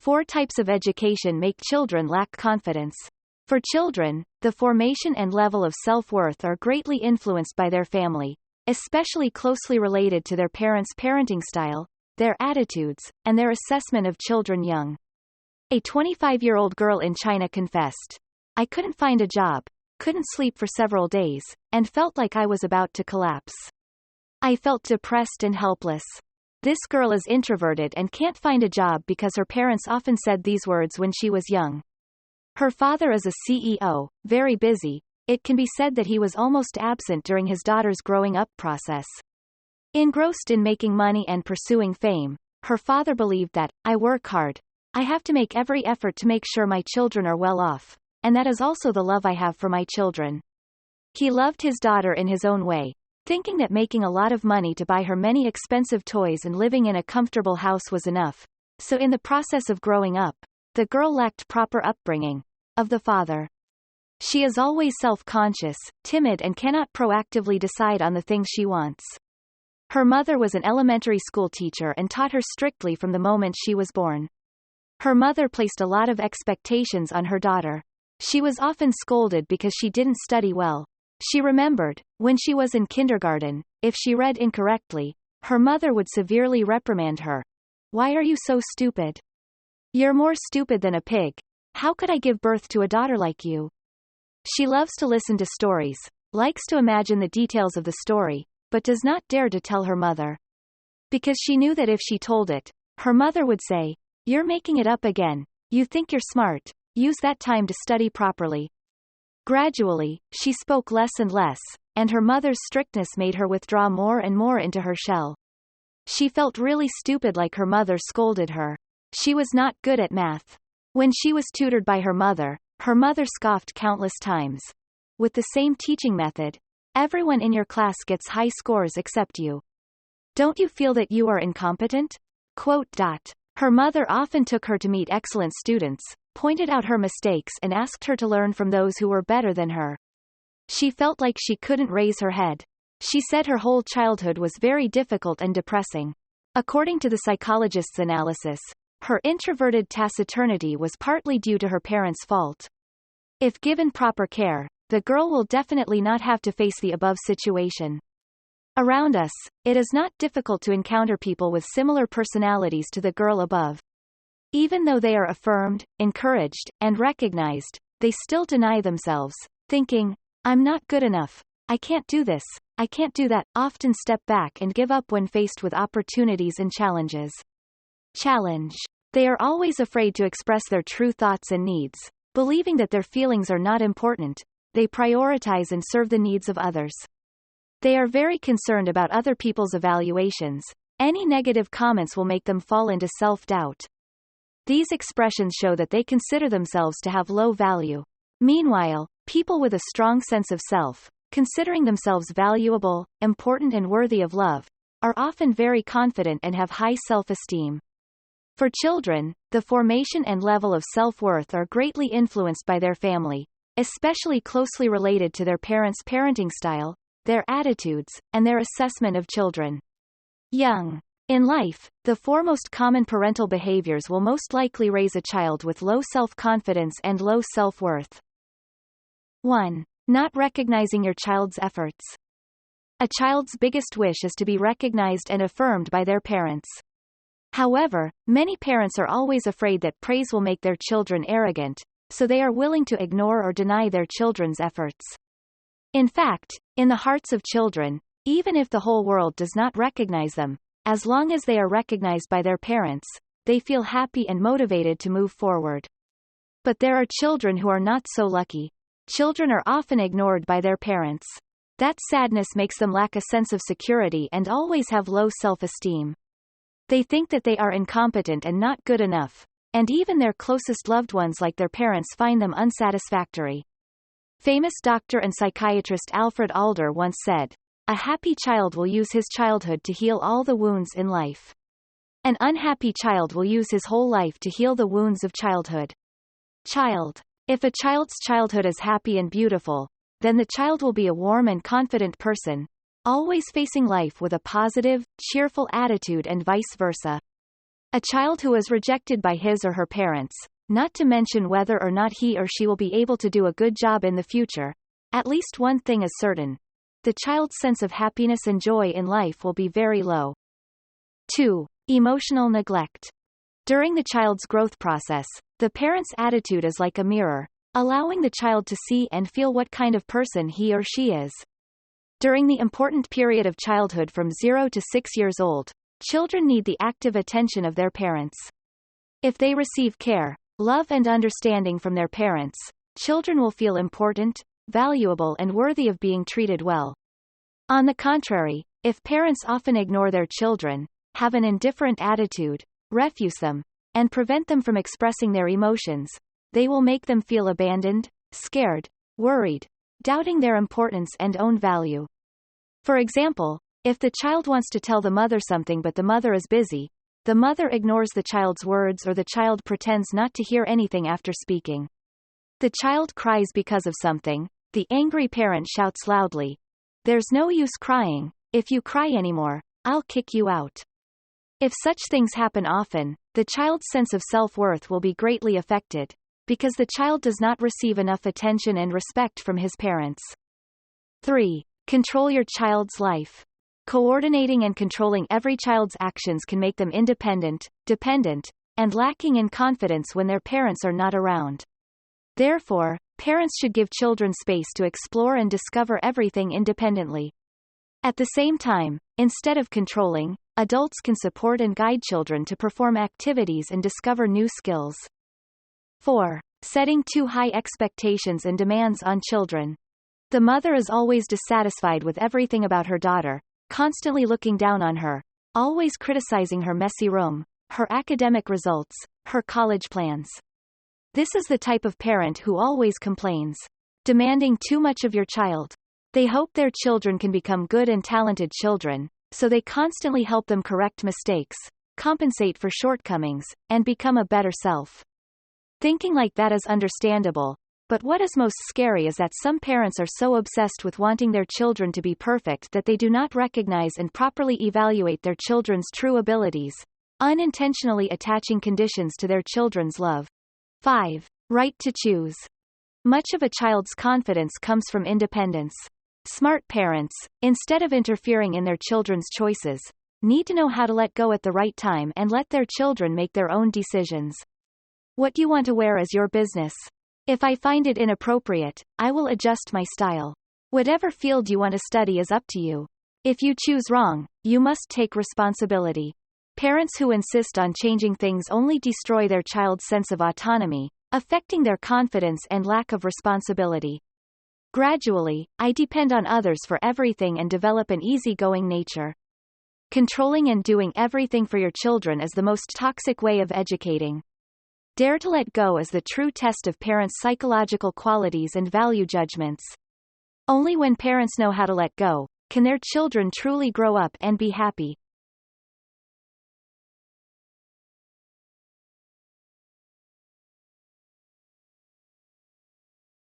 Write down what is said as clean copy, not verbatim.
4 types of education make children lack confidence. For children, the formation and level of self-worth are greatly influenced by their family, especially closely related to their parents' parenting style, their attitudes, and their assessment of children young. A 25-year-old girl in China confessed, "I couldn't find a job, couldn't sleep for several days, and felt like I was about to collapse. I felt depressed and helpless." This girl is introverted and can't find a job because her parents often said these words when she was young. Her father is a CEO, very busy. It can be said that he was almost absent during his daughter's growing up process. Engrossed in making money and pursuing fame, her father believed that, "I work hard. I have to make every effort to make sure my children are well off, and that is also the love I have for my children." He loved his daughter in his own way, thinking that making a lot of money to buy her many expensive toys and living in a comfortable house was enough. So in the process of growing up, the girl lacked proper upbringing of the father. She is always self-conscious, timid and cannot proactively decide on the things she wants. Her mother was an elementary school teacher and taught her strictly from the moment she was born. Her mother placed a lot of expectations on her daughter. She was often scolded because she didn't study well. She remembered, when she was in kindergarten, if she read incorrectly, her mother would severely reprimand her. "Why are you so stupid? You're more stupid than a pig. How could I give birth to a daughter like you?" She loves to listen to stories, likes to imagine the details of the story, but does not dare to tell her mother. Because she knew that if she told it, her mother would say, "You're making it up again. You think you're smart. Use that time to study properly." Gradually, she spoke less and less, and her mother's strictness made her withdraw more and more into her shell. She felt really stupid like her mother scolded her. She was not good at math. When she was tutored by her mother scoffed countless times. "With the same teaching method, everyone in your class gets high scores except you. Don't you feel that you are incompetent?" Her mother often took her to meet excellent students, pointed out her mistakes and asked her to learn from those who were better than her. She felt like she couldn't raise her head. She said her whole childhood was very difficult and depressing. According to the psychologist's analysis, her introverted taciturnity was partly due to her parents' fault. If given proper care, the girl will definitely not have to face the above situation. Around us, it is not difficult to encounter people with similar personalities to the girl above. Even though they are affirmed, encouraged, and recognized, they still deny themselves, thinking, "I'm not good enough. I can't do this. I can't do that." Often step back and give up when faced with opportunities and challenges. Challenge. They are always afraid to express their true thoughts and needs. Believing that their feelings are not important, they prioritize and serve the needs of others. They are very concerned about other people's evaluations. Any negative comments will make them fall into self-doubt. These expressions show that they consider themselves to have low value. Meanwhile, people with a strong sense of self, considering themselves valuable, important and worthy of love, are often very confident and have high self-esteem. For children, the formation and level of self-worth are greatly influenced by their family, especially closely related to their parents' parenting style, their attitudes, and their assessment of children. Young. In life, the 4 most common parental behaviors will most likely raise a child with low self-confidence and low self-worth. 1. Not recognizing your child's efforts. A child's biggest wish is to be recognized and affirmed by their parents. However, many parents are always afraid that praise will make their children arrogant, so they are willing to ignore or deny their children's efforts. In fact, in the hearts of children, even if the whole world does not recognize them, as long as they are recognized by their parents, they feel happy and motivated to move forward. But there are children who are not so lucky. Children are often ignored by their parents. That sadness makes them lack a sense of security and always have low self-esteem. They think that they are incompetent and not good enough, and even their closest loved ones like their parents find them unsatisfactory. Famous doctor and psychiatrist Alfred Adler once said, "A happy child will use his childhood to heal all the wounds in life. An unhappy child will use his whole life to heal the wounds of childhood." Child. If a child's childhood is happy and beautiful, then the child will be a warm and confident person, always facing life with a positive, cheerful attitude and vice versa. A child who is rejected by his or her parents, not to mention whether or not he or she will be able to do a good job in the future, at least one thing is certain: the child's sense of happiness and joy in life will be very low. 2. Emotional neglect. During the child's growth process, the parent's attitude is like a mirror, allowing the child to see and feel what kind of person he or she is. During the important period of childhood from 0 to 6 years old, children need the active attention of their parents. If they receive care, love and understanding from their parents, children will feel important, valuable and worthy of being treated well. On the contrary, if parents often ignore their children, have an indifferent attitude, refuse them, and prevent them from expressing their emotions, they will make them feel abandoned, scared, worried, doubting their importance and own value. For example, if the child wants to tell the mother something but the mother is busy, the mother ignores the child's words or the child pretends not to hear anything after speaking. The child cries because of something, the angry parent shouts loudly, "There's no use crying, if you cry anymore, I'll kick you out." If such things happen often, the child's sense of self-worth will be greatly affected, because the child does not receive enough attention and respect from his parents. 3. Control your child's life. Coordinating and controlling every child's actions can make them independent, dependent, and lacking in confidence when their parents are not around. Therefore, parents should give children space to explore and discover everything independently. At the same time, instead of controlling, adults can support and guide children to perform activities and discover new skills. 4. Setting too high expectations and demands on children. The mother is always dissatisfied with everything about her daughter, constantly looking down on her, always criticizing her messy room, her academic results, her college plans. This is the type of parent who always complains, demanding too much of your child. They hope their children can become good and talented children, so they constantly help them correct mistakes, compensate for shortcomings, and become a better self. Thinking like that is understandable, but what is most scary is that some parents are so obsessed with wanting their children to be perfect that they do not recognize and properly evaluate their children's true abilities, unintentionally attaching conditions to their children's love. 5. Right to choose. Much of a child's confidence comes from independence. Smart parents, instead of interfering in their children's choices, need to know how to let go at the right time and let their children make their own decisions. What you want to wear is your business. If I find it inappropriate, I will adjust my style. Whatever field you want to study is up to you. If you choose wrong, you must take responsibility. Parents who insist on changing things only destroy their child's sense of autonomy, affecting their confidence and lack of responsibility. Gradually, I depend on others for everything and develop an easygoing nature. Controlling and doing everything for your children is the most toxic way of educating. Dare to let go is the true test of parents' psychological qualities and value judgments. Only when parents know how to let go, can their children truly grow up and be happy.